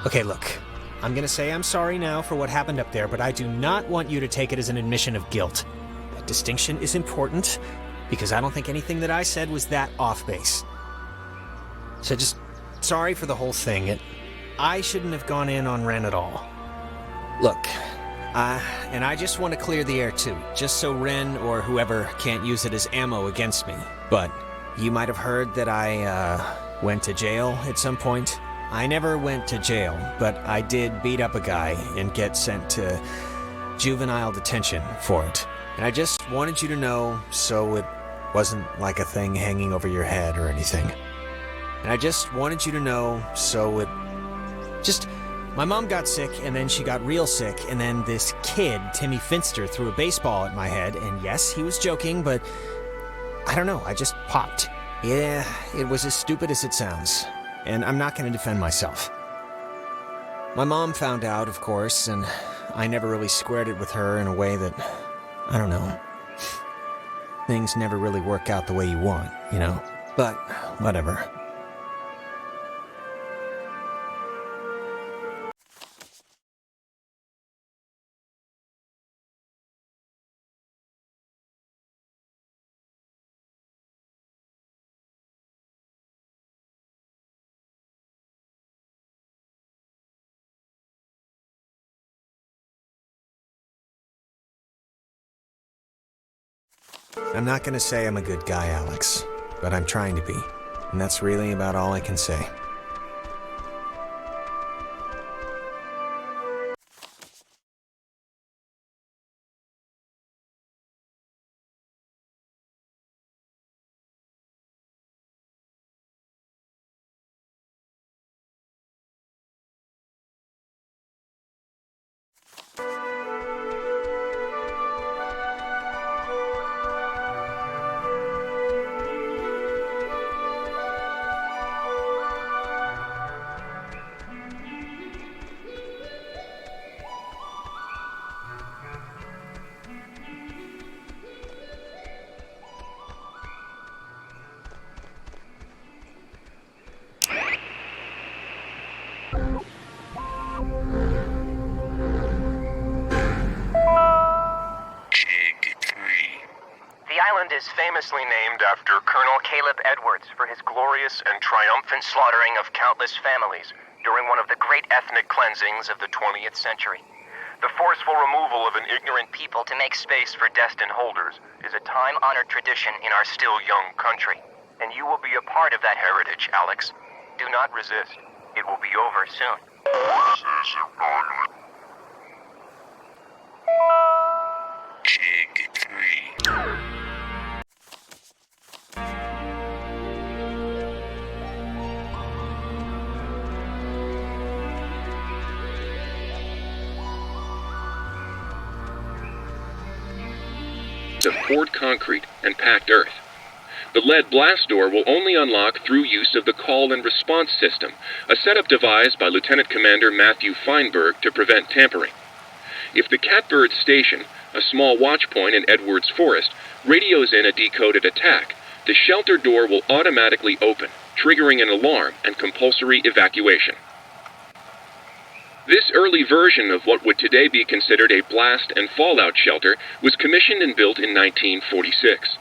Okay, look. I'm gonna say I'm sorry now for what happened up there, but I do not want you to take it as an admission of guilt. That distinction is important, because I don't think anything that I said was that off base. So just sorry for the whole thing. I shouldn't have gone in on Ren at all. Look, and I just want to clear the air too, just so Ren or whoever can't use it as ammo against me. But you might have heard that I went to jail at some point. I never went to jail, but I did beat up a guy and get sent to juvenile detention for it. And I just wanted you to know so it wasn't like a thing hanging over your head or anything. And I just wanted you to know so it... My mom got sick, and then she got real sick, and then this kid, Timmy Finster, threw a baseball at my head, and yes, he was joking, but I don't know, I just popped. Yeah, it was as stupid as it sounds, and I'm not going to defend myself. My mom found out, of course, and I never really squared it with her in a way that, I don't know, things never really work out the way you want, you know? But, whatever. I'm not gonna say I'm a good guy, Alex, but I'm trying to be, and that's really about all I can say. The island is famously named after Colonel Caleb Edwards for his glorious and triumphant slaughtering of countless families during one of the great ethnic cleansings of the 20th century. The forceful removal of an ignorant people to make space for destined holders is a time-honored tradition in our still young country. And you will be a part of that heritage, Alex. Do not resist. It will be over soon. Of poured concrete and packed earth. The lead blast door will only unlock through use of the call and response system, a setup devised by Lieutenant Commander Matthew Feinberg to prevent tampering. If the Catbird Station, a small watch point in Edwards Forest, radios in a decoded attack, the shelter door will automatically open, triggering an alarm and compulsory evacuation. This early version of what would today be considered a blast and fallout shelter was commissioned and built in 1946.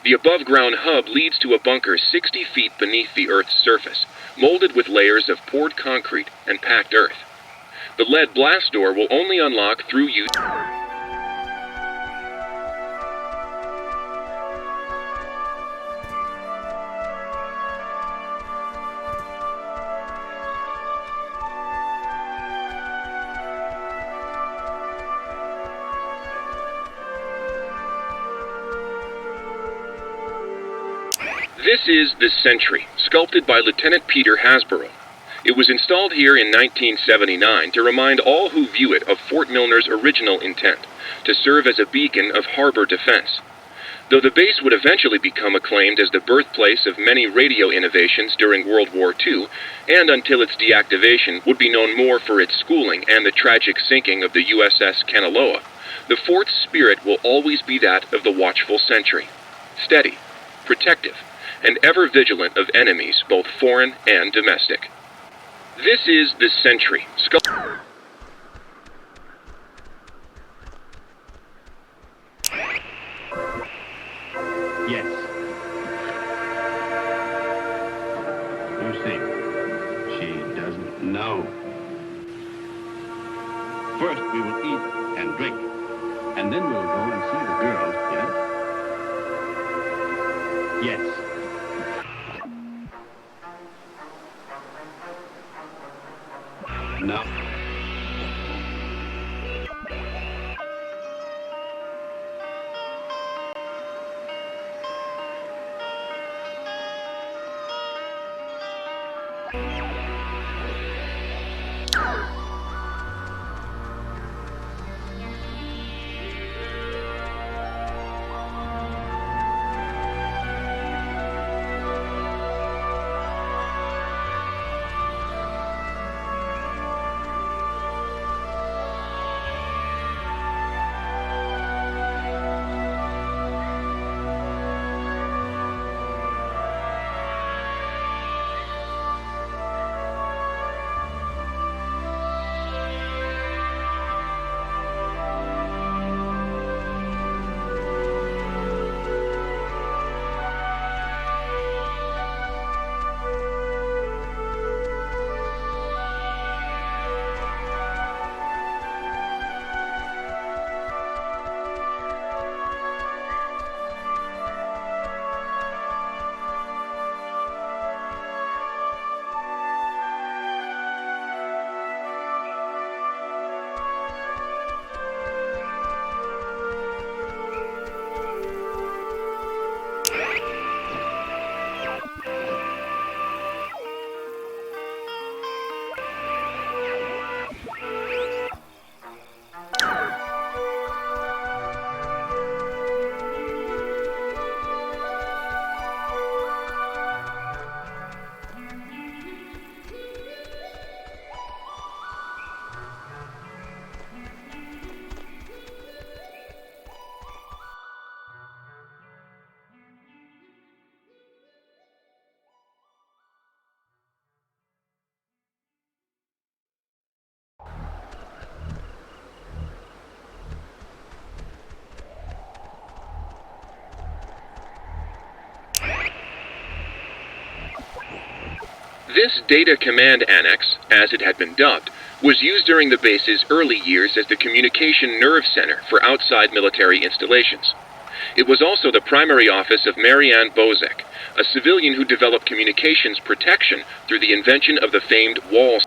The above-ground hub leads to a bunker 60 feet beneath the Earth's surface, molded with layers of poured concrete and packed earth. The lead blast door will only unlock through use... This is the Sentry, sculpted by Lieutenant Peter Hasborough. It was installed here in 1979 to remind all who view it of Fort Milner's original intent, to serve as a beacon of harbor defense. Though the base would eventually become acclaimed as the birthplace of many radio innovations during World War II, and until its deactivation would be known more for its schooling and the tragic sinking of the USS Kanaloa, the fort's spirit will always be that of the watchful sentry, steady, protective, and ever vigilant of enemies both foreign and domestic. This is the Sentry. Yes. You see, she doesn't know. First, we will eat and drink, and then we'll go and see the girls, yes? Yes. No. This Data Command Annex, as it had been dubbed, was used during the base's early years as the communication nerve center for outside military installations. It was also the primary office of Marianne Bozek, a civilian who developed communications protection through the invention of the famed wall.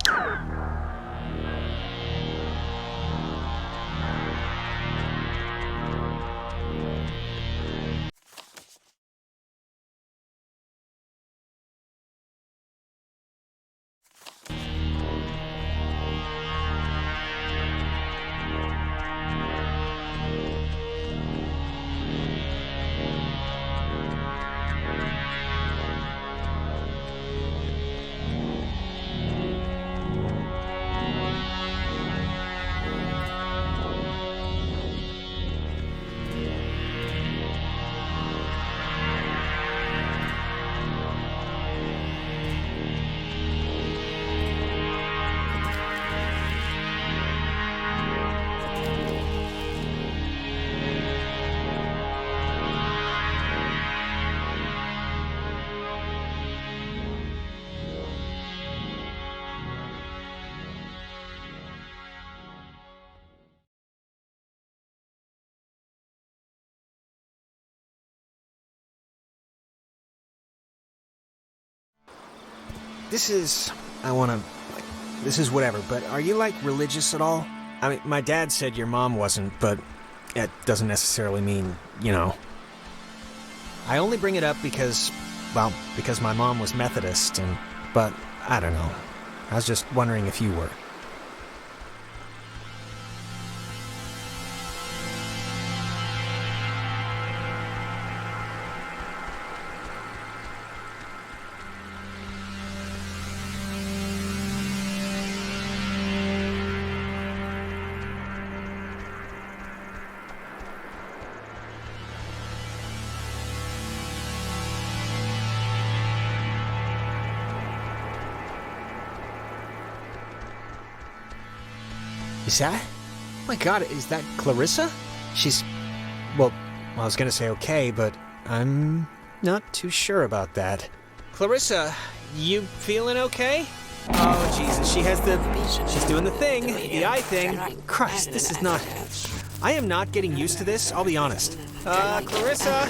This is whatever, but are you, like, religious at all? I mean, my dad said your mom wasn't, but it doesn't necessarily mean, you know. I only bring it up because my mom was Methodist, but I don't know. I was just wondering if you were. Is that? My God, is that Clarissa? She's... Well, I was gonna say okay, but I'm not too sure about that. Clarissa, you feeling okay? Oh, Jesus, she has the... She's doing the thing, the eye thing. Christ, this is not... I am not getting used to this, I'll be honest. Clarissa?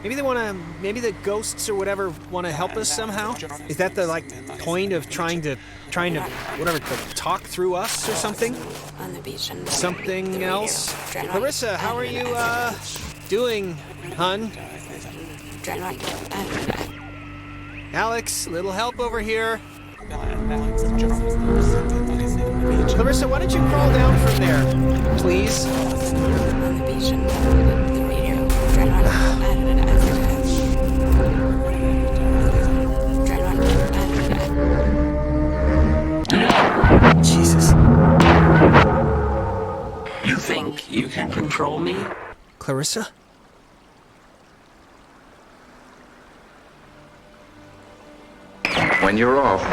Maybe they wanna... Maybe the ghosts or whatever wanna help us somehow? Is that the, like, point of trying to... whatever, like, talk through us or something? Something else? Clarissa, how are you, doing, hun? Alex, little help over here. Clarissa, why don't you crawl down from there, please? Jesus. You think you can control me? Clarissa? When you're off,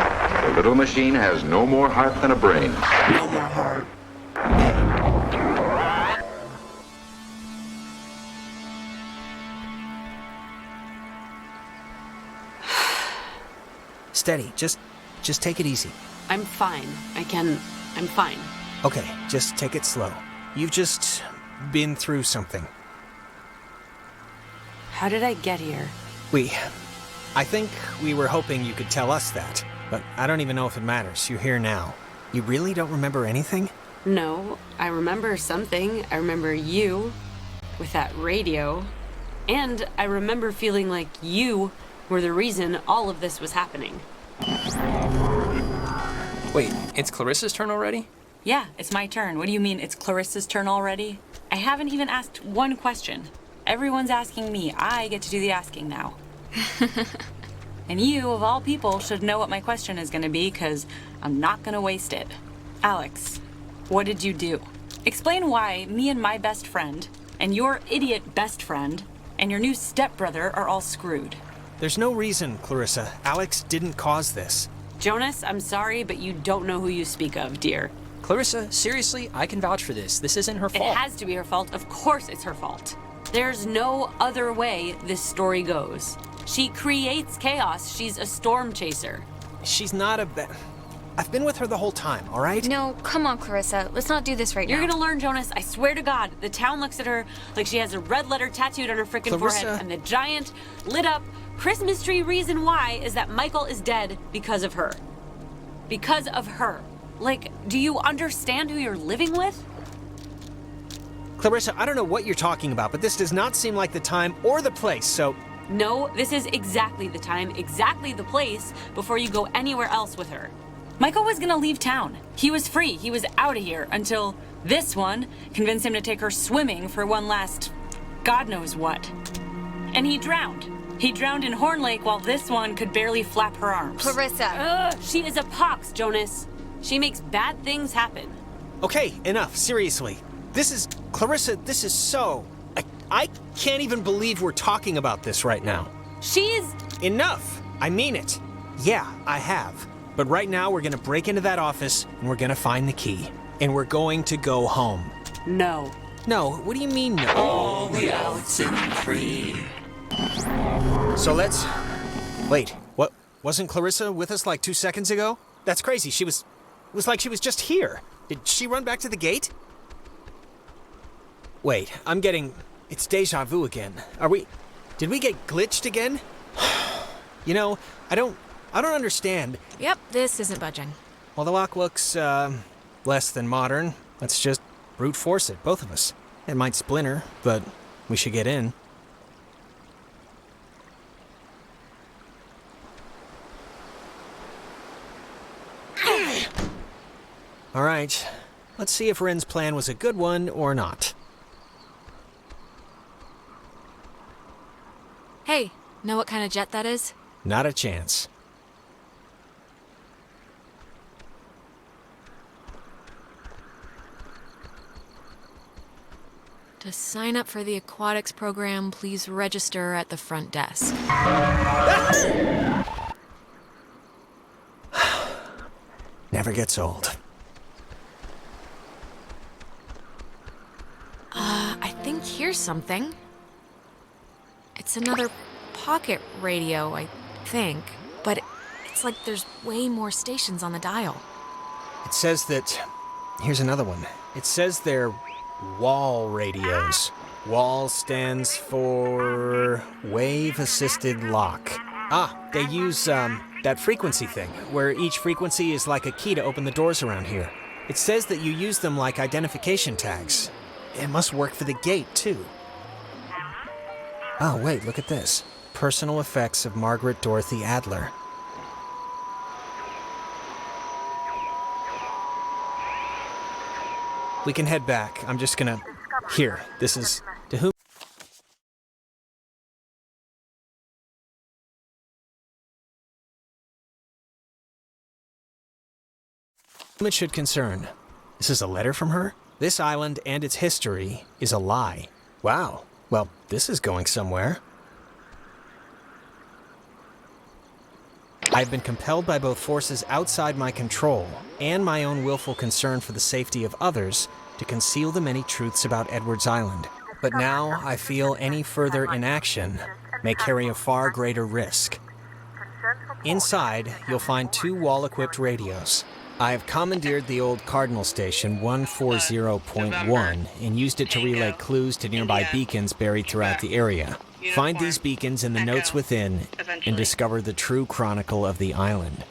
the little machine has no more heart than a brain. No more heart. Steady, just take it easy. I'm fine. I'm fine. Okay, just take it slow. You've just been through something. How did I get here? I think we were hoping you could tell us that, but I don't even know if it matters. You're here now. You really don't remember anything? No, I remember something. I remember you with that radio. And I remember feeling like you were the reason all of this was happening. Wait, it's Clarissa's turn already? Yeah, it's my turn. What do you mean it's Clarissa's turn already? I haven't even asked one question. Everyone's asking me. I get to do the asking now. And you, of all people, should know what my question is going to be, because I'm not going to waste it. Alex, what did you do? Explain why me and my best friend, and your idiot best friend, and your new stepbrother are all screwed. There's no reason, Clarissa. Alex didn't cause this. Jonas, I'm sorry, but you don't know who you speak of, dear. Clarissa, seriously, I can vouch for this. This isn't her It fault. has to be her fault. Of course it's her fault. There's no other way this story goes. She creates chaos. She's a storm chaser. She's not a I've been with her the whole time, all right? No, come on, Clarissa. Let's not do this right You're now. gonna learn, Jonas. I swear to God. The town looks at her like she has a red letter tattooed on her freaking Clarissa. forehead. And the giant, lit up Christmas tree reason why is that Michael is dead because of her. Because of her. Like, do you understand who you're living with? Clarissa, I don't know what you're talking about, but this does not seem like the time or the place, so... No, this is exactly the time, exactly the place before you go anywhere else with her. Michael was gonna leave town. He was free. He was out of here until this one convinced him to take her swimming for one last God knows what. And he drowned. He drowned in Horn Lake while this one could barely flap her arms. Clarissa. Ugh, she is a pox, Jonas. She makes bad things happen. Okay, enough, seriously. Clarissa, this is so... I can't even believe we're talking about this right now. She's... Enough! I mean it. Yeah, I have. But right now we're gonna break into that office and we're gonna find the key. And we're going to go home. No. No, what do you mean no? All the Oxenfree. So let's... Wait, what? Wasn't Clarissa with us like 2 seconds ago? That's crazy, it was like she was just here. Did she run back to the gate? Wait, I'm getting... It's deja vu again. Did we get glitched again? You know, I don't understand. Yep, this isn't budging. Well, the lock looks, less than modern. Let's just brute force it, both of us. It might splinter, but we should get in. All right, let's see if Ren's plan was a good one or not. Hey, know what kind of jet that is? Not a chance. To sign up for the aquatics program, please register at the front desk. Never gets old. Here's something. It's another pocket radio, I think. But it's like there's way more stations on the dial. It says that... Here's another one. It says they're wall radios. WAL stands for wave-assisted lock. They use, that frequency thing, where each frequency is like a key to open the doors around here. It says that you use them like identification tags. It must work for the gate, too. Oh, wait, look at this. Personal effects of Margaret Dorothy Adler. We can head back. I'm just gonna... Here, this is... To whom... it should concern. This is a letter from her? This island and its history is a lie. Wow. Well, this is going somewhere. I've been compelled by both forces outside my control and my own willful concern for the safety of others to conceal the many truths about Edwards Island. But now I feel any further inaction may carry a far greater risk. Inside, you'll find 2 wall-equipped radios. I have commandeered the old Cardinal Station 140.1 and used it to relay clues to nearby beacons buried throughout the area. Find these beacons in the notes within and discover the true chronicle of the island.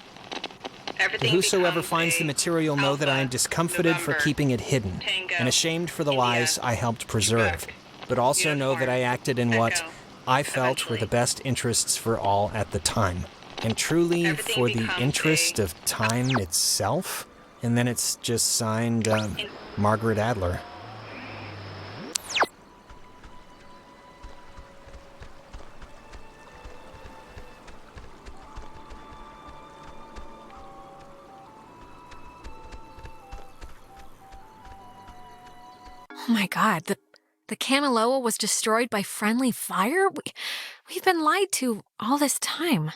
To whosoever finds the material know that I am discomfited for keeping it hidden and ashamed for the lies I helped preserve, but also know that I acted in what I felt were the best interests for all at the time. And truly for the interest of time itself? And then it's just signed, Margaret Adler. Oh my god, the Kanaloa was destroyed by friendly fire? We've been lied to all this time.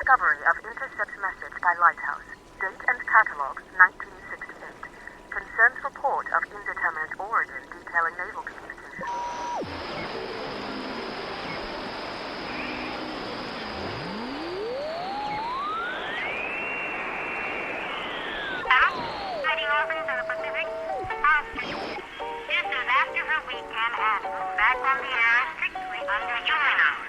Discovery of intercept message by Lighthouse. Date and catalog 1968. Concerns report of indeterminate origin detailing naval communication. Heading over to the Pacific. This is after her weekend and back on the air strictly under human hours.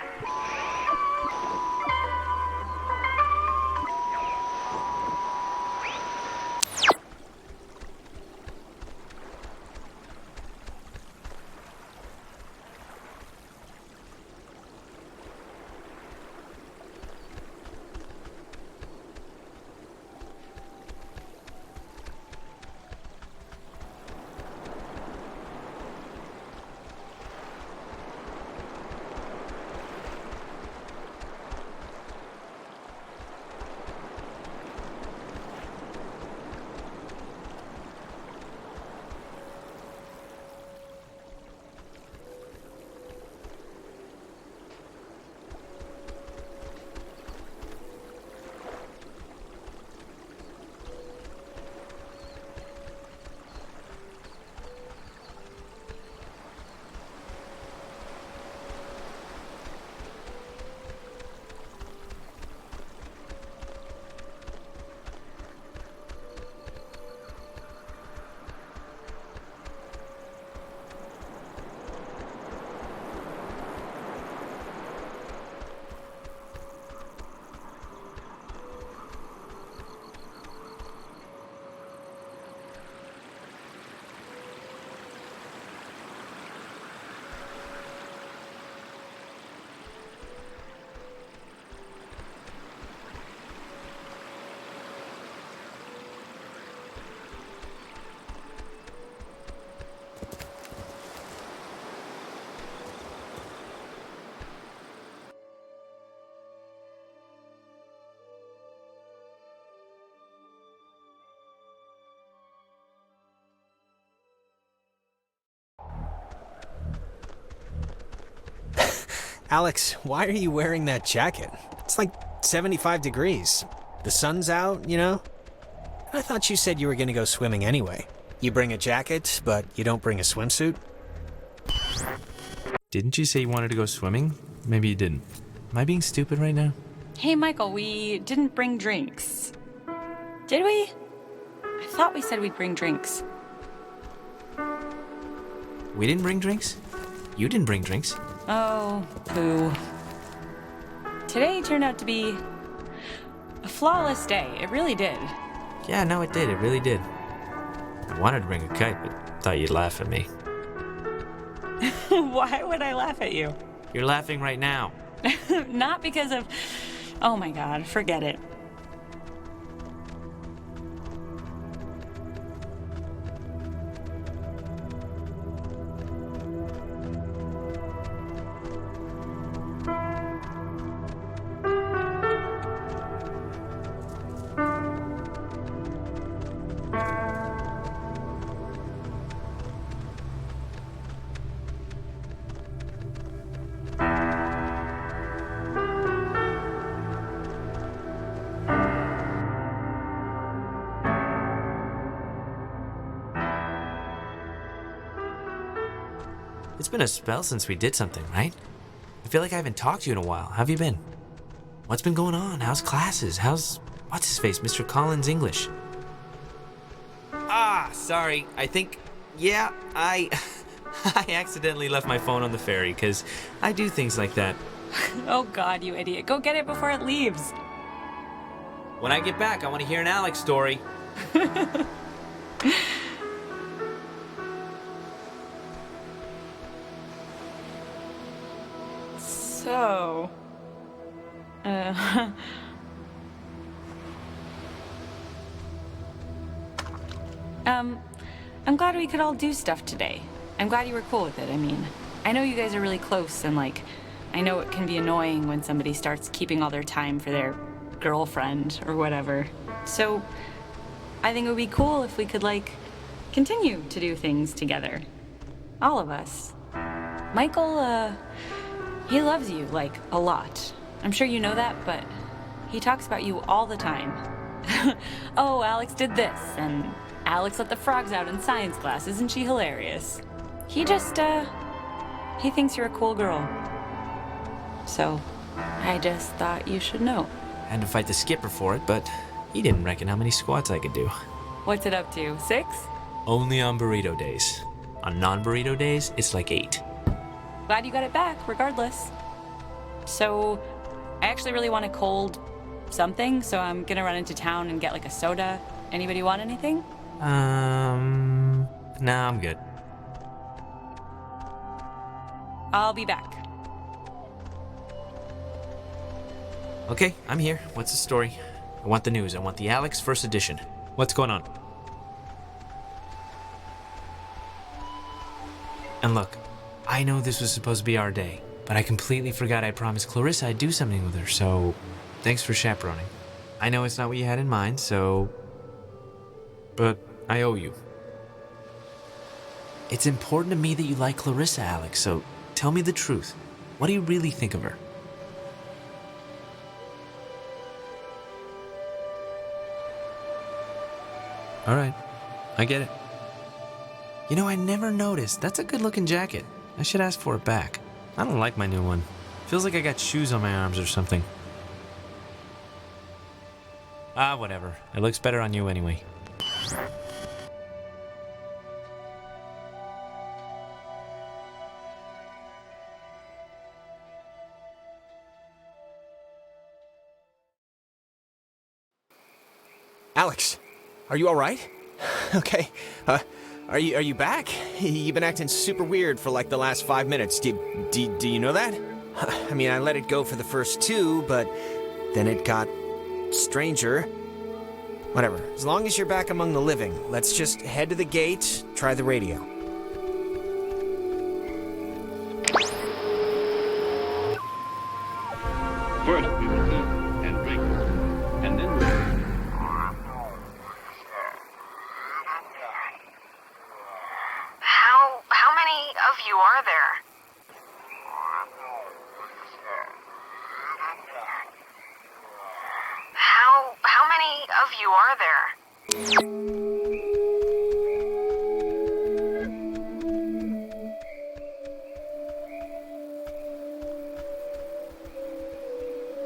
Alex, why are you wearing that jacket? It's like 75 degrees. The sun's out, you know? I thought you said you were gonna go swimming anyway. You bring a jacket, but you don't bring a swimsuit? Didn't you say you wanted to go swimming? Maybe you didn't. Am I being stupid right now? Hey, Michael, we didn't bring drinks. Did we? I thought we said we'd bring drinks. We didn't bring drinks? You didn't bring drinks. Oh, poo. Today turned out to be a flawless day. It really did. Yeah, no, it did. It really did. I wanted to bring a kite, but thought you'd laugh at me. Why would I laugh at you? You're laughing right now. Not because of... Oh my god, forget it. It's been a spell since we did something, right? I feel like I haven't talked to you in a while. How have you been? What's been going on? How's classes? How's... what's-his-face, Mr. Collins' English? Sorry. I think... yeah, I accidentally left my phone on the ferry, because I do things like that. Oh god, you idiot. Go get it before it leaves. When I get back, I want to hear an Alex story. So... I'm glad we could all do stuff today. I'm glad you were cool with it, I mean. I know you guys are really close, and like, I know it can be annoying when somebody starts keeping all their time for their girlfriend or whatever. So, I think it would be cool if we could, like, continue to do things together. All of us. Michael, he loves you, like, a lot. I'm sure you know that, but he talks about you all the time. Oh, Alex did this, and Alex let the frogs out in science class. Isn't she hilarious? He just, he thinks you're a cool girl. So, I just thought you should know. Had to fight the skipper for it, but he didn't reckon how many squats I could do. What's it up to, 6? Only on burrito days. On non-burrito days, it's like 8. Glad you got it back, regardless. So, I actually really want a cold something, so I'm gonna run into town and get like a soda. Anybody want anything? Nah, I'm good. I'll be back. Okay, I'm here. What's the story? I want the news. I want the Alex first edition. What's going on? And look, I know this was supposed to be our day, but I completely forgot I promised Clarissa I'd do something with her, so thanks for chaperoning. I know it's not what you had in mind, so... but I owe you. It's important to me that you like Clarissa, Alex, so tell me the truth. What do you really think of her? Alright, I get it. You know, I never noticed. That's a good-looking jacket. I should ask for it back. I don't like my new one. Feels like I got shoes on my arms or something. Whatever. It looks better on you anyway. Alex, are you all right? Okay. Are you back? You've been acting super weird for like the last 5 minutes. Do you know that? I mean, I let it go for the first 2, but then it got stranger. Whatever. As long as you're back among the living, let's just head to the gate, try the radio. First, we will eat and drink, and then we'll... How many of you are there? many of you are there?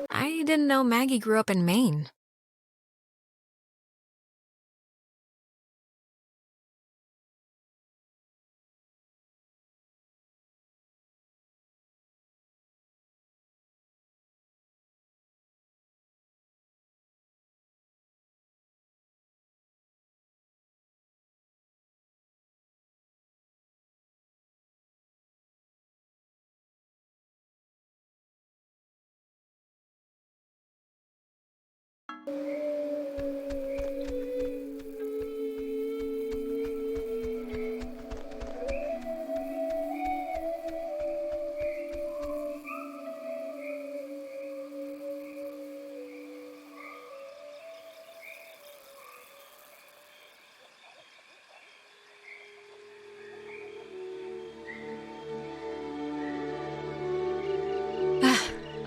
I didn't know Maggie grew up in Maine.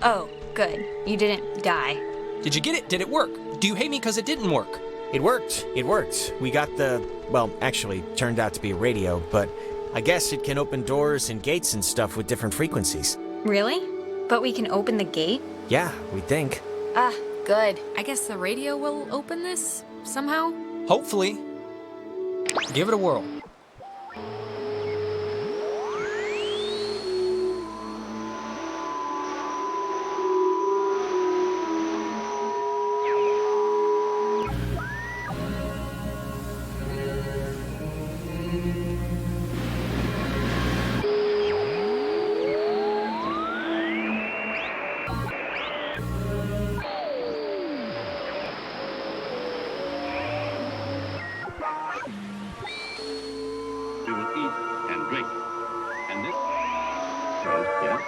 Oh, good. You didn't die. Did you get it? Did it work? Do you hate me because it didn't work? It worked. It worked. We got the, well, actually, turned out to be a radio, but I guess it can open doors and gates and stuff with different frequencies. Really? But we can open the gate? Yeah, we think. Ah, good. I guess the radio will open this somehow? Hopefully. Give it a whirl. We will eat and drink. And this... Yes.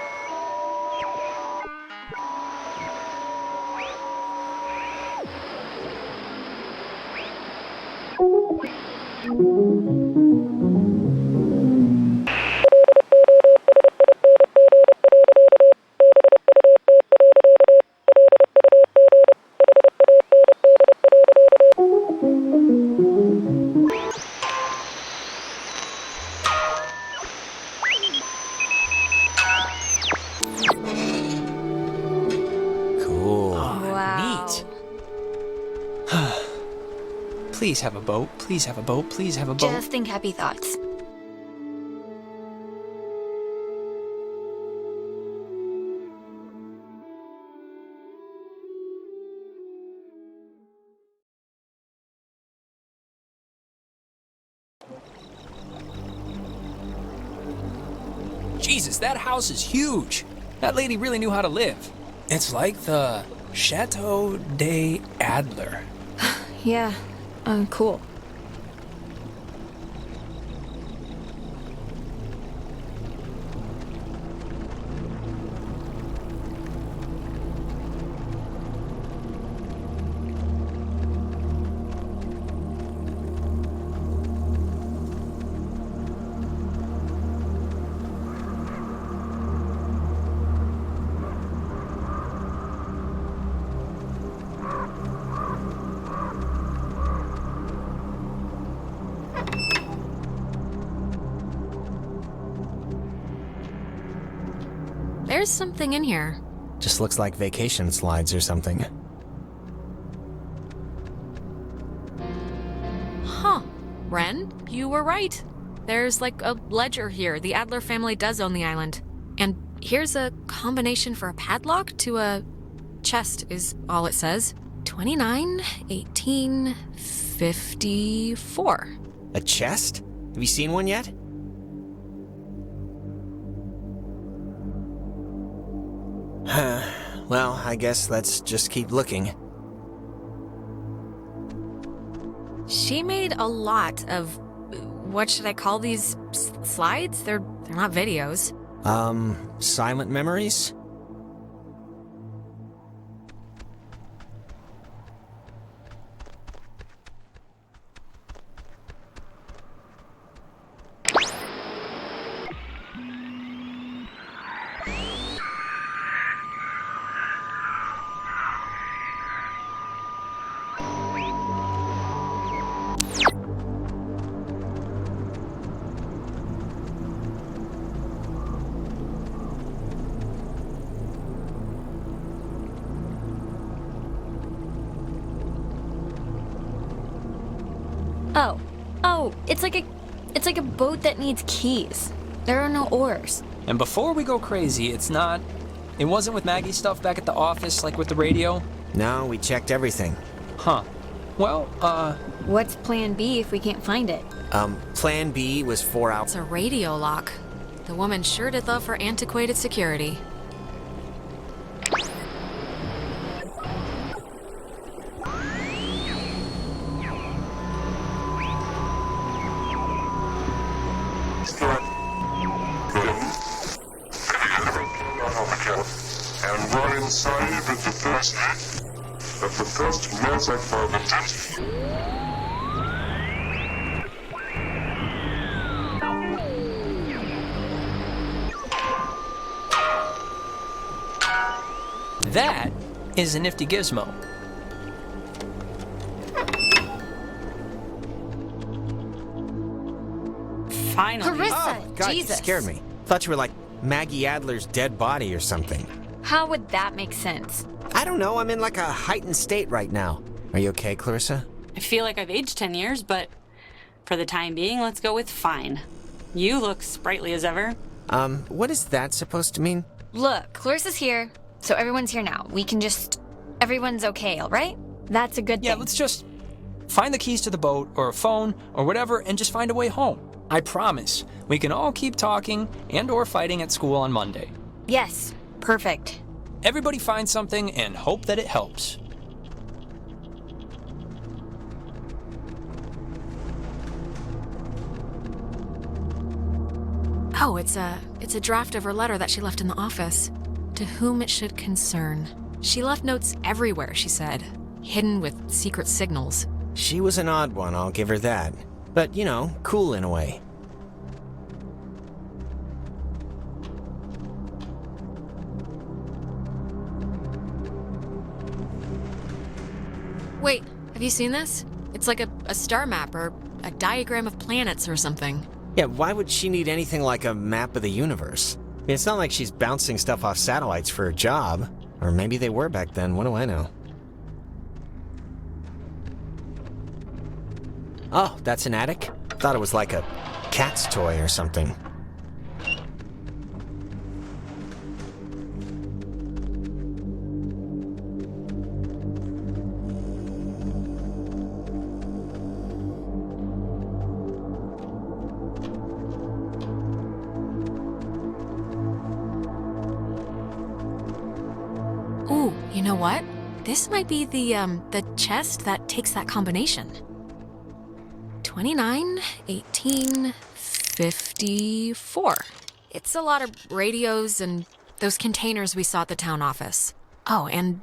Cool. Wow. Neat. Please have a boat. Please have a boat. Please have a boat. Just think happy thoughts. Jesus, that house is huge. That lady really knew how to live. It's like the Chateau de Adler. Yeah, cool. There's something in here. Just looks like vacation slides or something. Huh. Ren, you were right. There's like a ledger here. The Adler family does own the island. And here's a combination for a padlock to a chest is all it says. 29, 18, 54. A chest? Have you seen one yet? Well, I guess let's just keep looking. She made a lot of, what should I call these slides? They're not videos. Silent memories? Oh, it's like a boat that needs keys. There are no oars. And before we go crazy, it wasn't with Maggie's stuff back at the office, like with the radio? No, we checked everything. Huh. Well, What's plan B if we can't find it? Plan B was 4 hours. It's a radio lock. The woman sure did love her antiquated security. And run inside with the first mess I found that is a nifty gizmo. Finally. Clarissa, Oh, God, Jesus. you scared me. Thought you were like Maggie Adler's dead body or something. How would that make sense? I don't know, I'm in like a heightened state right now. Are you okay, Clarissa? I feel like I've aged 10 years, but for the time being, let's go with fine. You look sprightly as ever. What is that supposed to mean? Look, Clarissa's here, so everyone's here now. Everyone's okay, all right? That's a good thing. Yeah, let's just find the keys to the boat or a phone or whatever and just find a way home. I promise, we can all keep talking and or fighting at school on Monday. Yes, perfect. Everybody find something and hope that it helps. Oh, it's a draft of her letter that she left in the office. To whom it should concern. She left notes everywhere, she said, hidden with secret signals. She was an odd one, I'll give her that. But, you know, cool in a way. Wait, have you seen this? It's like a star map or a diagram of planets or something. Yeah, why would she need anything like a map of the universe? I mean, it's not like she's bouncing stuff off satellites for a job. Or maybe they were back then, what do I know? Oh, that's an attic? Thought it was like a cat's toy or something. Ooh, you know what? This might be the chest that takes that combination. 29, 18, 54. It's a lot of radios and those containers we saw at the town office. Oh, and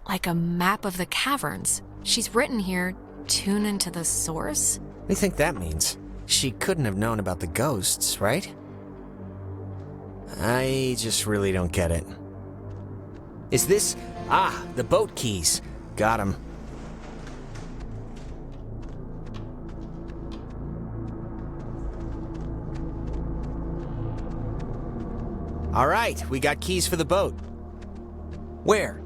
like a map of the caverns. She's written here, tune into the source? What do you think that means? She couldn't have known about the ghosts, right? I just really don't get it. Is this... Ah, the boat keys. Got 'em. All right, we got keys for the boat. Where?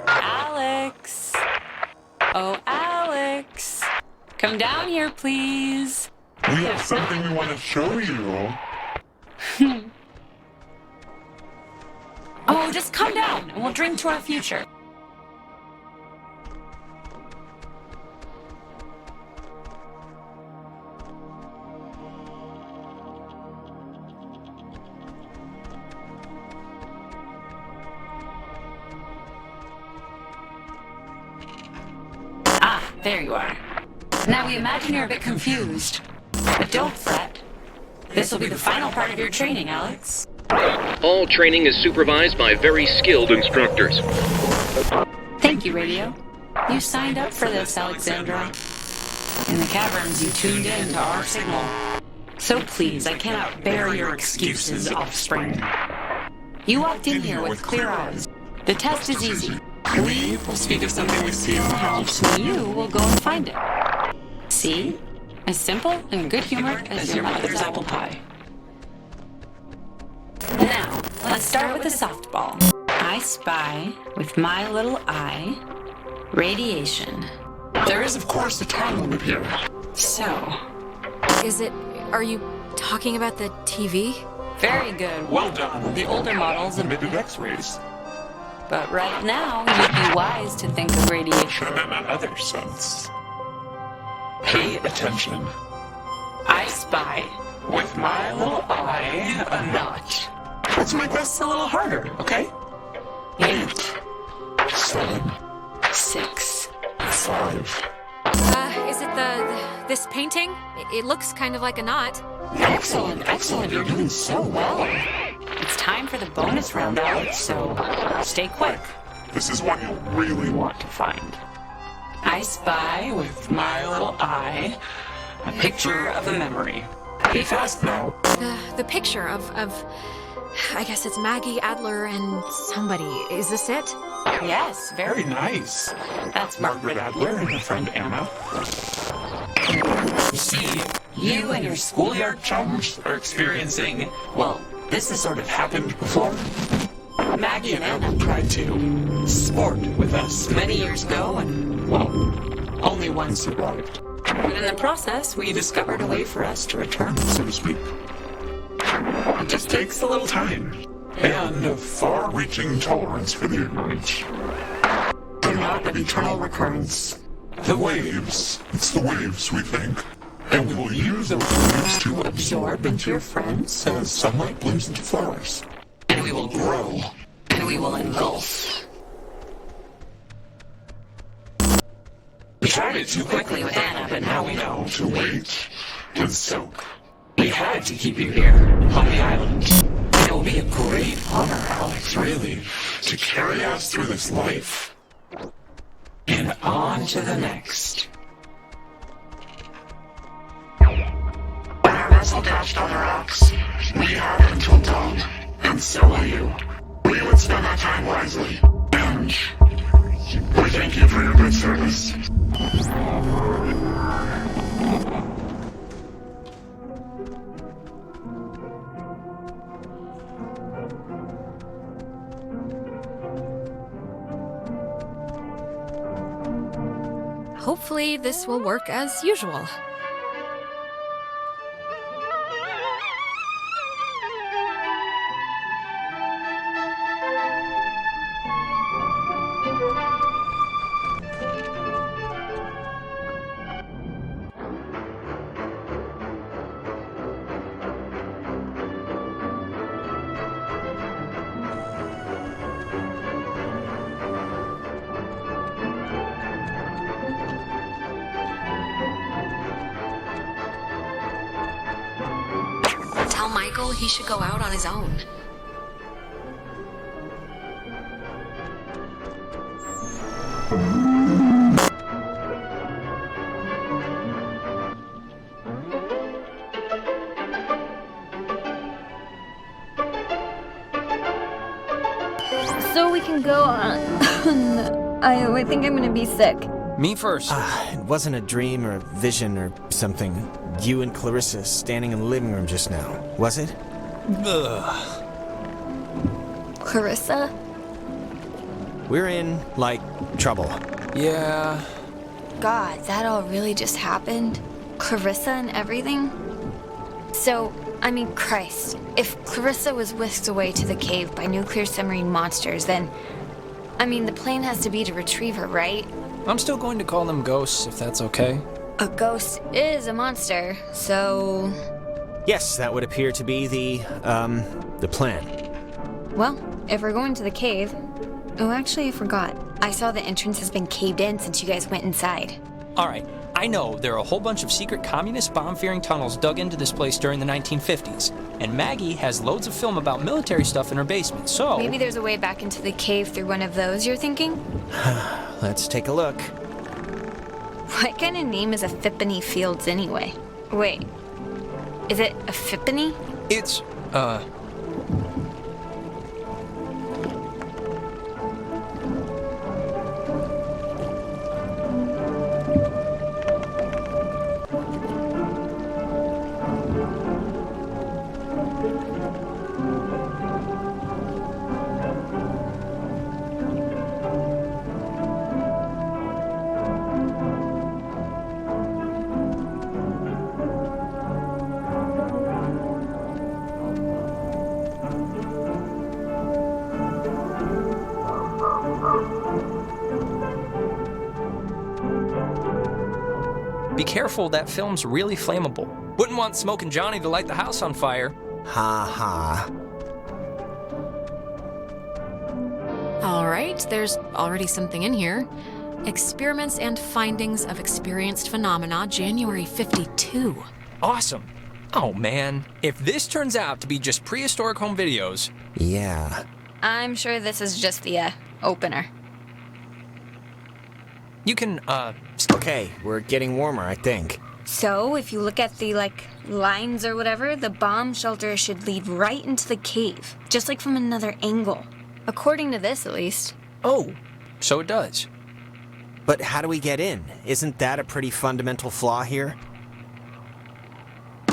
Alex! Oh, Alex! Come down here, please. We have something we want to show you. Oh, just come down and we'll drink to our future. Ah, there you are. Now we imagine you're a bit confused. But don't fret. This will be the final part of your training, Alex. All training is supervised by very skilled instructors. Thank you, radio. You signed up for this, Alexandra. In the caverns, you tuned in to our signal. So please, I cannot bear your excuses, offspring. You walked in here with clear eyes. The test is easy. We will speak of something we see in the house, and you will go and find it. See? As simple and good-humored as your mother's apple pie. Now, let's start with a softball. I spy, with my little eye, radiation. There is, of course, a time limit here. So, Are you talking about the TV? very good. Well done. The older models emitted X-rays. But right now, you'd be wise to think of radiation. In another sense. Pay attention. I spy. With my little eye, a notch. Let's make this a little harder, okay? 8, 7, 6, 5. Is it this painting? It looks kind of like a knot. Excellent, excellent. You're doing so well. It's time for the bonus round, Alex, so stay quick. This is one you really want to find. I spy with my little eye a picture of a memory. Be fast now. The picture of I guess it's Maggie, Adler, and somebody. Is this it? Yes, Very nice. That's Margaret Adler and her friend Anna. You see, you and your schoolyard chums are experiencing, well, this has sort of happened before. Maggie and Anna tried to sport with us many years ago, and, well, only one survived. But in the process, we discovered a way for us to return, so to speak. It just takes a little time. And a far-reaching tolerance for the ignorant. They're not an eternal recurrence. The waves. It's the waves, we think. And we will use those waves to absorb into your friends as sunlight blooms into flowers. And we will grow. And we will engulf. We tried it too quickly with Anna, but now we know to wait and soak. We had to keep you here, on the island. It will be a great honor, Alex, really, to carry us through this life. And on to the next. When our vessel dashed on the rocks, we had until dawn, and so will you. We would spend our time wisely, and we thank you for your good service. Hopefully, this will work as usual. Tell Michael he should go out on his own. So we can go on. I think I'm gonna be sick. Me first. It wasn't a dream or a vision or something. You and Clarissa standing in the living room just now, was it? Ugh. Clarissa? We're in, like, trouble. Yeah. God, that all really just happened? Clarissa and everything? So, I mean, Christ, if Clarissa was whisked away to the cave by nuclear submarine monsters, then, I mean, the plan has to be to retrieve her, right? I'm still going to call them ghosts, if that's okay. A ghost is a monster, so... Yes, that would appear to be the plan. Well, if we're going to the cave... Oh, actually, I forgot. I saw the entrance has been caved in since you guys went inside. Alright, I know there are a whole bunch of secret communist bomb-fearing tunnels dug into this place during the 1950s, and Maggie has loads of film about military stuff in her basement, so... Maybe there's a way back into the cave through one of those, you're thinking? Let's take a look. What kind of name is a Fippany Fields anyway? Wait, Is it a Phippany? It's, Be careful, that film's really flammable. Wouldn't want Smokin' Johnny to light the house on fire. Ha ha. All right, there's already something in here. Experiments and Findings of Experienced Phenomena, January 52. Awesome. Oh man, if this turns out to be just prehistoric home videos... Yeah. I'm sure this is just the, opener. You can, Okay, we're getting warmer, I think. So, if you look at the, lines or whatever, the bomb shelter should lead right into the cave, just like from another angle. According to this, at least. Oh, so it does. But how do we get in? Isn't that a pretty fundamental flaw here?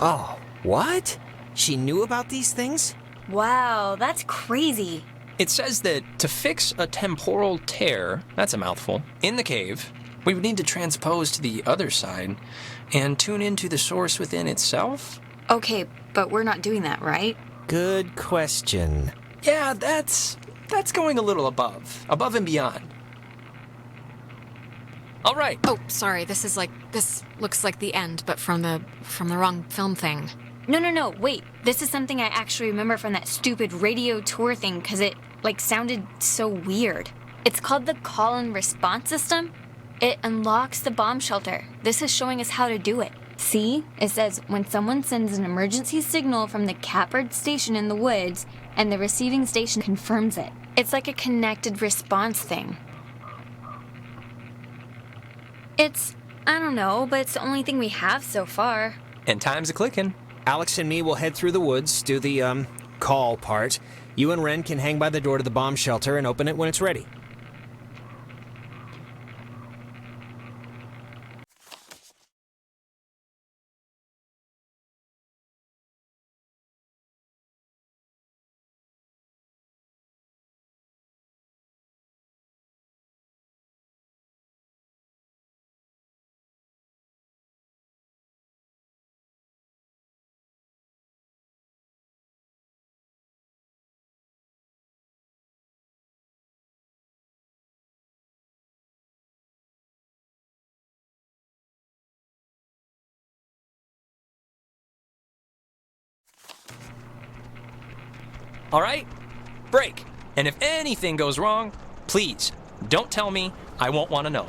Oh, what? She knew about these things? Wow, that's crazy. It says that to fix a temporal tear, that's a mouthful, in the cave, we would need to transpose to the other side and tune into the source within itself? Okay, but we're not doing that, right? Good question. Yeah, that's going a little above and beyond. All right. Oh, sorry, this looks like the end, but from the wrong film thing. No, wait. This is something I actually remember from that stupid radio tour thing, because it, sounded so weird. It's called the call and response system. It unlocks the bomb shelter. This is showing us how to do it. See? It says, when someone sends an emergency signal from the Catbird station in the woods, and the receiving station confirms it. It's like a connected response thing. I don't know, but it's the only thing we have so far. And time's a-clicking. Alex and me will head through the woods, do the, call part. You and Ren can hang by the door to the bomb shelter and open it when it's ready. All right? Break. And if anything goes wrong, please, don't tell me. I won't want to know.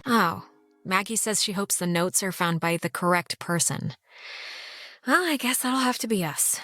Oh, Maggie says she hopes the notes are found by the correct person. Well, I guess that'll have to be us.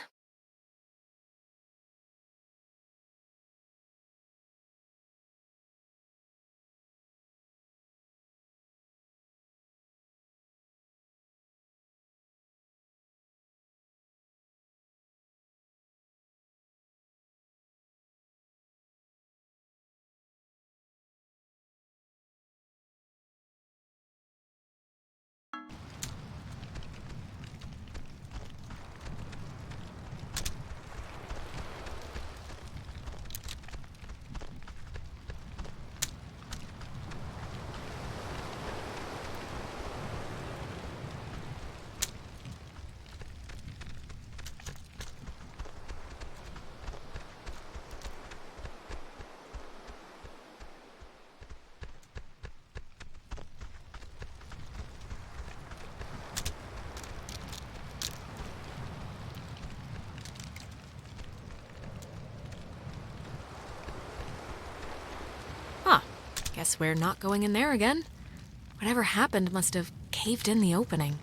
Guess we're not going in there again. Whatever happened must have caved in the opening.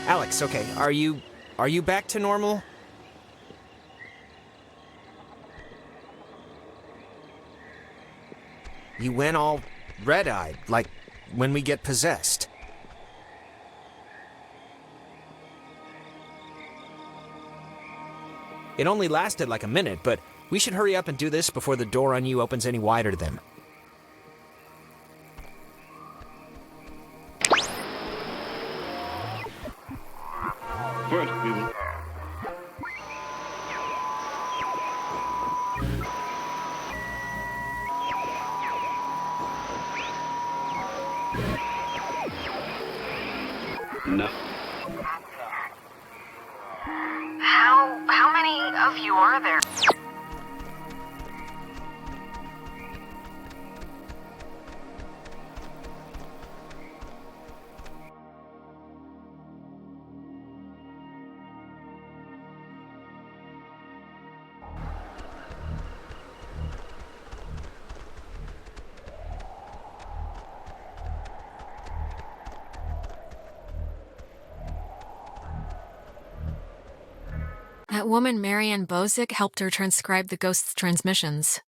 Alex, okay, are you back to normal? You went all red-eyed, like when we get possessed. It only lasted like a minute, but we should hurry up and do this before the door on you opens any wider to them. First, we will... No. How many of you are there? That woman, Marianne Bozick, helped her transcribe the ghost's transmissions.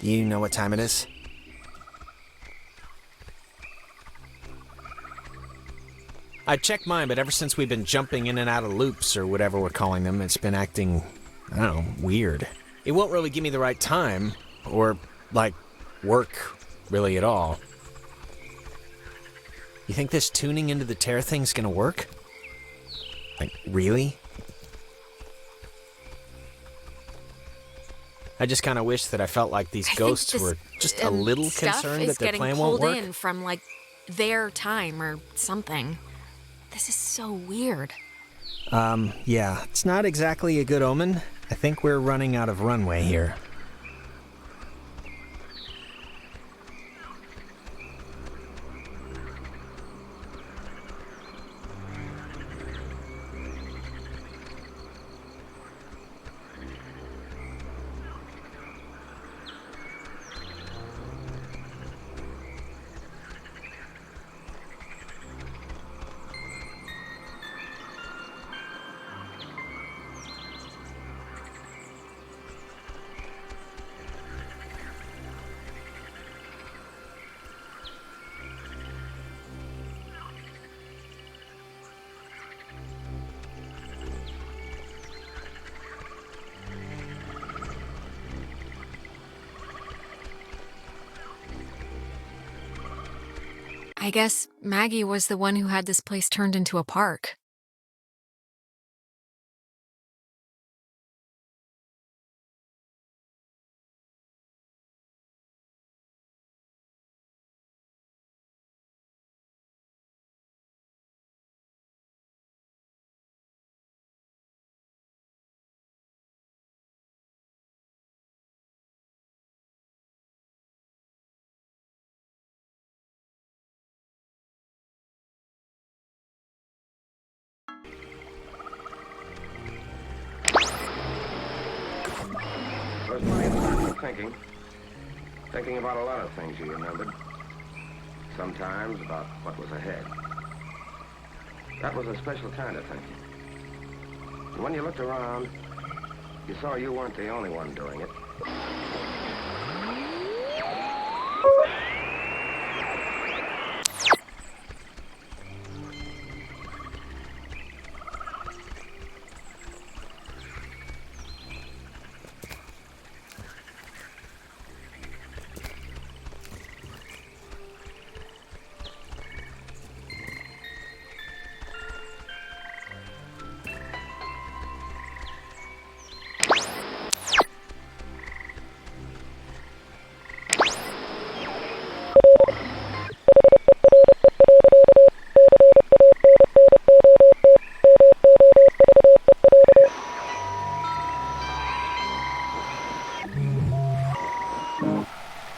You know what time it is? I checked mine, but ever since we've been jumping in and out of loops, or whatever we're calling them, it's been acting, I don't know, weird. It won't really give me the right time, or, like, work, really at all. You think this tuning into the tear thing's gonna work? Like, really? I just kind of wish that I felt like these ghosts were just a little concerned that their plan won't work. In from like their time or something. This is so weird. Yeah, it's not exactly a good omen. I think we're running out of runway here. I guess Maggie was the one who had this place turned into a park. There's plenty of time for thinking. Thinking about a lot of things you remembered. Sometimes about what was ahead. That was a special kind of thinking. And when you looked around, you saw you weren't the only one doing it.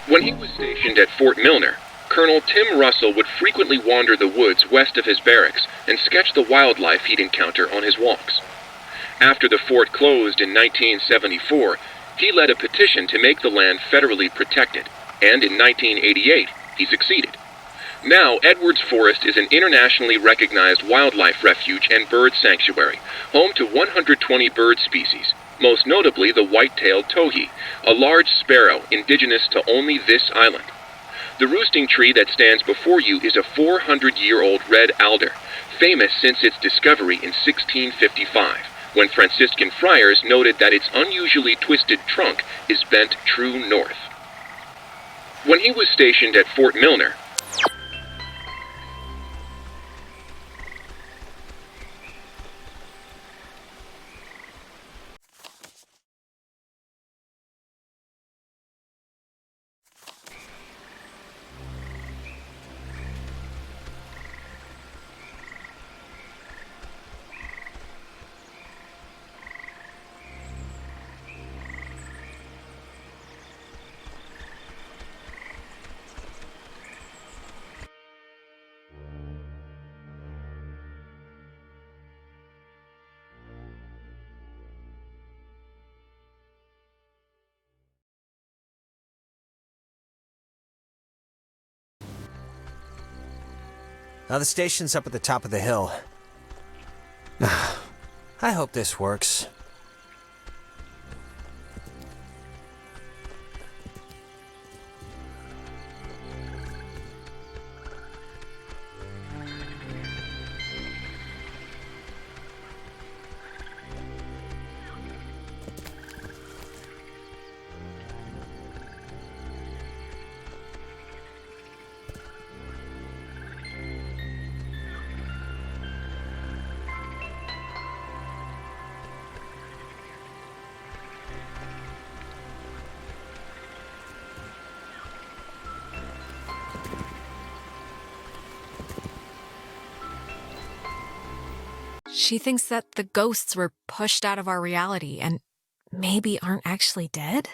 When he was stationed at Fort Milner, Colonel Tim Russell would frequently wander the woods west of his barracks and sketch the wildlife he'd encounter on his walks. After the fort closed in 1974, he led a petition to make the land federally protected, and in 1988, he succeeded. Now, Edwards Forest is an internationally recognized wildlife refuge and bird sanctuary, home to 120 bird species, most notably the white-tailed towhee, a large sparrow indigenous to only this island. The roosting tree that stands before you is a 400-year-old red alder, famous since its discovery in 1655, when Franciscan friars noted that its unusually twisted trunk is bent true north. When he was stationed at Fort Milner, Now the station's up at the top of the hill. I hope this works. She thinks that the ghosts were pushed out of our reality and maybe aren't actually dead?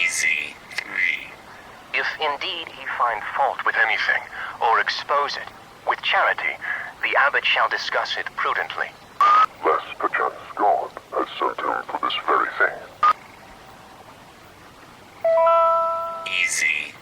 Easy 3. If indeed he find fault with anything, or expose it, with charity, the abbot shall discuss it prudently. Lest perchance God has sent him for this very thing. Easy.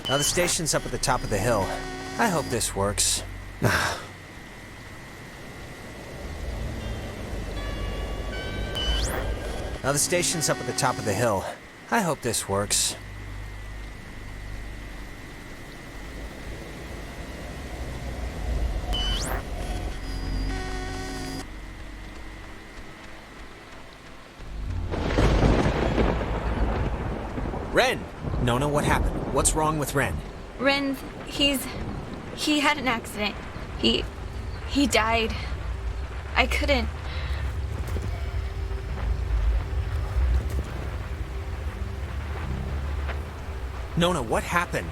Now the station's up at the top of the hill. I hope this works. Now the station's up at the top of the hill. I hope this works. Ren! Nona, what happened? What's wrong with Ren? Ren, he had an accident. He died. I couldn't. Nona, what happened?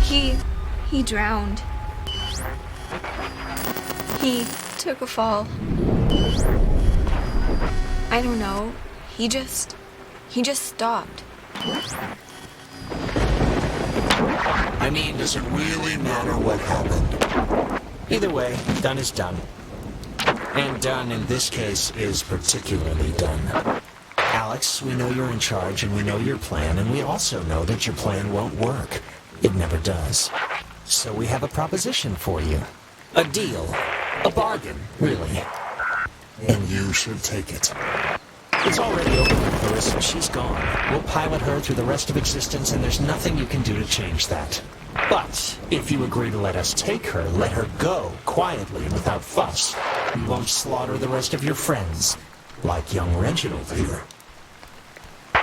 He drowned. He took a fall. I don't know. He just stopped. I mean, does it really matter what happened? Either way, done is done. And done in this case is particularly done. Alex, we know you're in charge and we know your plan, and we also know that your plan won't work. It never does. So we have a proposition for you. A deal. A bargain, really. And you should take it. It's already over with Clarissa. She's gone. We'll pilot her through the rest of existence, and there's nothing you can do to change that. But if you agree to let us take her, let her go, quietly and without fuss. We won't slaughter the rest of your friends, like young Reginald here.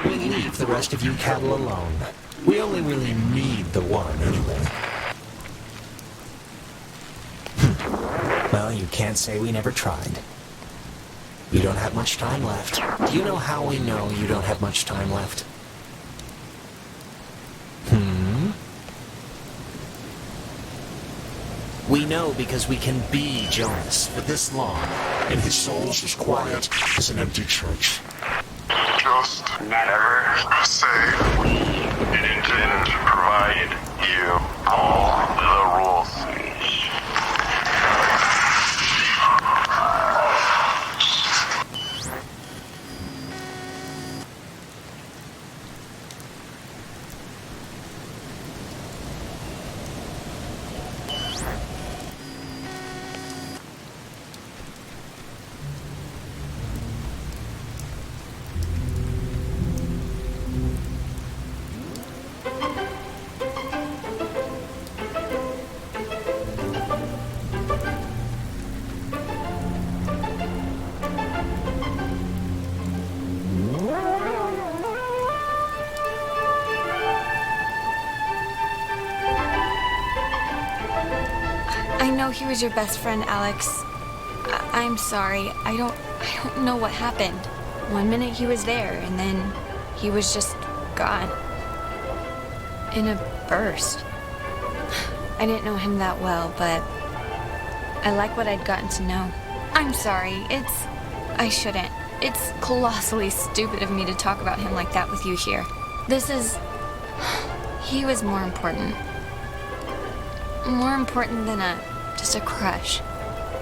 We'll leave the rest of you cattle alone. We only really need the one, anyway. Well, you can't say we never tried. You don't have much time left. Do you know how we know you don't have much time left? We know because we can be Jonas for this long, and his soul's as quiet as an empty church. Just never say we didn't provide you all the rules. I know he was your best friend, Alex. I'm sorry. I don't know what happened. One minute he was there, and then he was just gone. In a burst. I didn't know him that well, but I like what I'd gotten to know. I'm sorry. I shouldn't. It's colossally stupid of me to talk about him like that with you here. He was more important. More important than just a crush.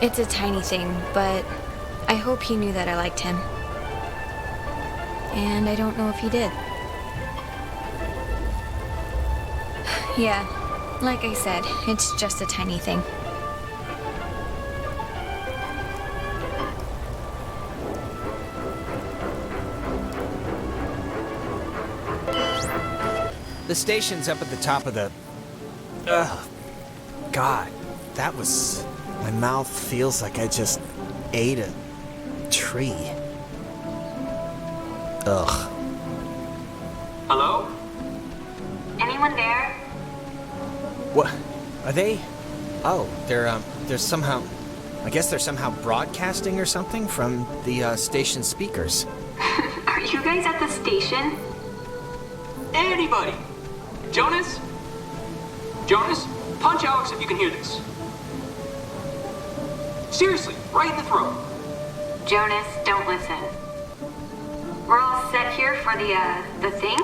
It's a tiny thing, but I hope he knew that I liked him. And I don't know if he did. Yeah, like I said, it's just a tiny thing. The station's up at the top of the... God, that was... My mouth feels like I just ate a tree. Ugh. Hello? Anyone there? What? Are they... Oh, they're somehow... I guess they're somehow broadcasting or something from the station speakers. Are you guys at the station? Anybody? Jonas? Jonas? Punch Alex if you can hear this. Seriously, right in the throat. Jonas, don't listen. We're all set here for the thing?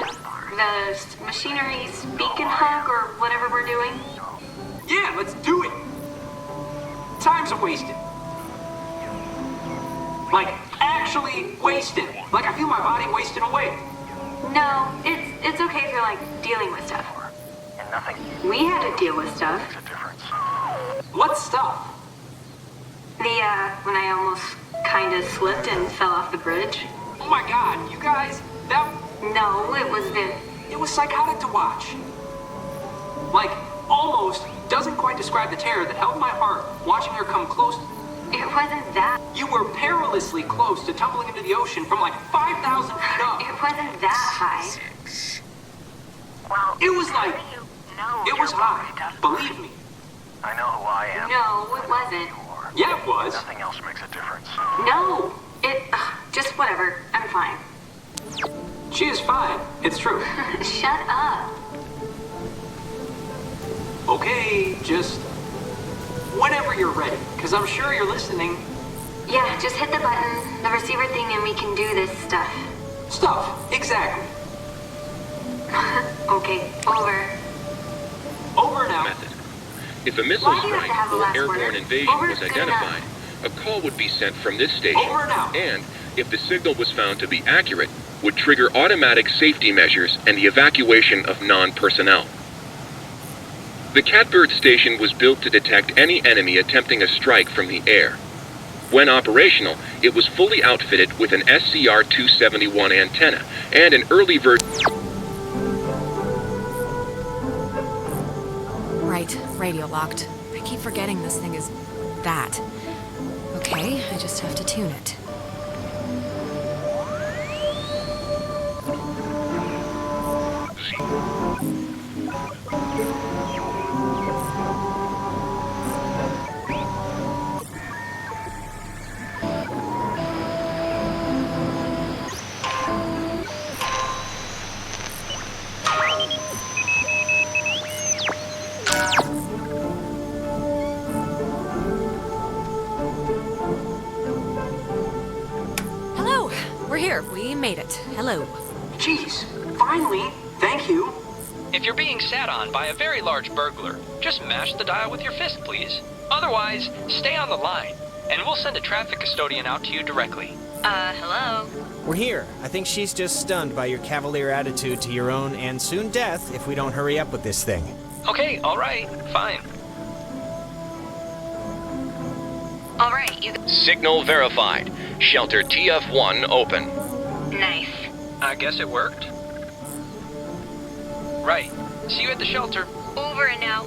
The machinery speak and hug or whatever we're doing? Yeah, let's do it. Time's a wasted. Like, actually wasted. Like, I feel my body wasting away. No, it's okay if you're like dealing with stuff. We had to deal with stuff. What stuff? When I almost kinda slipped and fell off the bridge. Oh my god, you guys, No, it was psychotic to watch. Like, almost doesn't quite describe the terror that held my heart watching her come close. It wasn't that. You were perilously close to tumbling into the ocean from like 5,000 feet up. It wasn't that high. It was like... It was high, believe me. I know who I am. No, it wasn't. Yeah, it was. Nothing else makes a difference. No, just whatever. I'm fine. She is fine, it's true. Shut up. Okay, just... whenever you're ready, because I'm sure you're listening. Yeah, just hit the button, the receiver thing, and we can do this stuff. Stuff, exactly. Okay, over. Over now. Method. If a missile Why do you have to have strike the or last airborne word? invasion Over was is good identified, a call would be sent from this station. Over now. And, if the signal was found to be accurate, would trigger automatic safety measures and the evacuation of non-personnel. The Catbird station was built to detect any enemy attempting a strike from the air. When operational, it was fully outfitted with an SCR-271 antenna and an early version... Right, radio locked. I keep forgetting this thing is that. Okay, I just have to tune it. here, we made it. Hello. Jeez, finally. Thank you. If you're being sat on by a very large burglar, just mash the dial with your fist, please. Otherwise, stay on the line, and we'll send a traffic custodian out to you directly. Hello? We're here. I think she's just stunned by your cavalier attitude to your own and soon death if we don't hurry up with this thing. Okay, all right, fine. All right, you... Signal verified. Shelter TF1 open. Nice. I guess it worked. Right. See you at the shelter. Over and out.